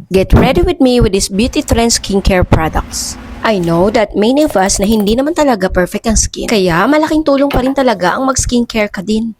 Get ready with me with these beauty trend skincare products. I know that many of us na hindi naman talaga perfect ang skin. Kaya malaking tulong pa rin talaga ang mag-skincare ka din.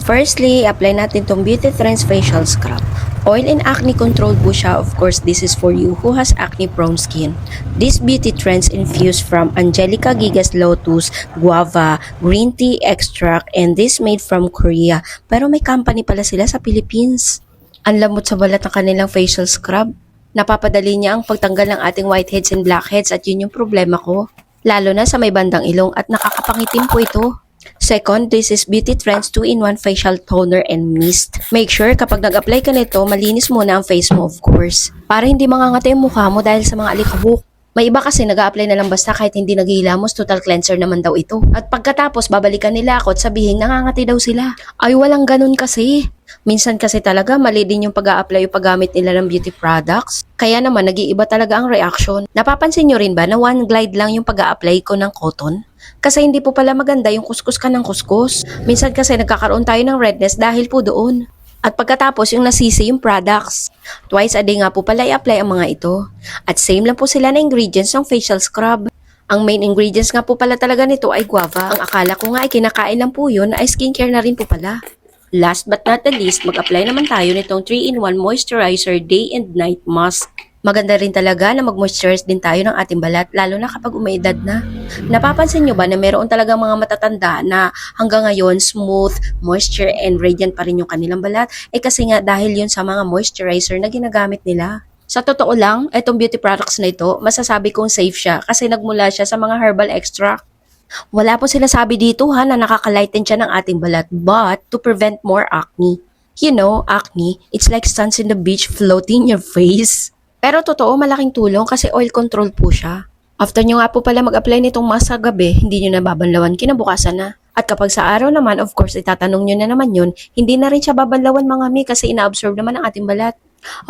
Firstly, apply natin tong Beauty Trends Facial Scrub. Oil and acne control po siya. Of course, this is for you who has acne-prone skin. This Beauty Trends infused from Angelica Gigas Lotus, Guava, Green Tea Extract, and this made from Korea. Pero may company pala sila sa Philippines. Ang lamot sa balat ng kanilang facial scrub. Napapadali niya ang pagtanggal ng ating whiteheads and blackheads at yun yung problema ko. Lalo na sa may bandang ilong at nakakapangitim po ito. Second, this is Beauty Trends 2-in-1 Facial Toner and Mist. Make sure kapag nag-apply ka nito, malinis muna ang face mo of course. Para hindi mangangati yung mukha mo dahil sa mga alikabok. May iba kasi nag-a-apply na lang basta kahit hindi naghihilamos, total cleanser naman daw ito. At pagkatapos, babalikan nila ako at sabihin nangangati daw sila. Ay walang ganun kasi. Minsan kasi talaga mali din yung pag-a-apply o paggamit nila ng beauty products. Kaya naman nag-iiba talaga ang reaction. Napapansin nyo rin ba na one glide lang yung pag-a-apply ko ng cotton? Kasi hindi po pala maganda yung kuskus ka ng kuskus. Minsan kasi nagkakaroon tayo ng redness dahil po doon. At pagkatapos yung nasisi yung products. Twice a day nga po pala i-apply ang mga ito. At same lang po sila na ingredients ng facial scrub. Ang main ingredients nga po pala talaga nito ay guava. Ang akala ko nga ay kinakain lang po yun ay skincare na rin po pala. Last but not the least, mag-apply naman tayo nitong 3-in-1 Moisturizer Day and Night Mask. Maganda rin talaga na mag-moisturize din tayo ng ating balat, lalo na kapag umaedad na. Napapansin nyo ba na meron talaga mga matatanda na hanggang ngayon smooth, moisture, and radiant pa rin yung kanilang balat? Kasi nga dahil yun sa mga moisturizer na ginagamit nila. Sa totoo lang, itong beauty products na ito, masasabi kong safe siya kasi nagmula siya sa mga herbal extract. Wala po sila sabi dito na nakaka-lighten siya ng ating balat, but to prevent more acne. You know, acne, it's like sands in the beach floating in your face. Pero totoo, malaking tulong kasi oil control po siya. After nyo nga po pala mag-apply nitong mask sa gabi, hindi nyo na babanlawan, kinabukasan na. At kapag sa araw naman, of course, itatanong nyo na naman yun, hindi na rin siya babanlawan mga mi kasi ina-absorb naman ang ating balat.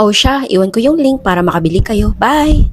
O siya, iwan ko yung link para makabili kayo. Bye!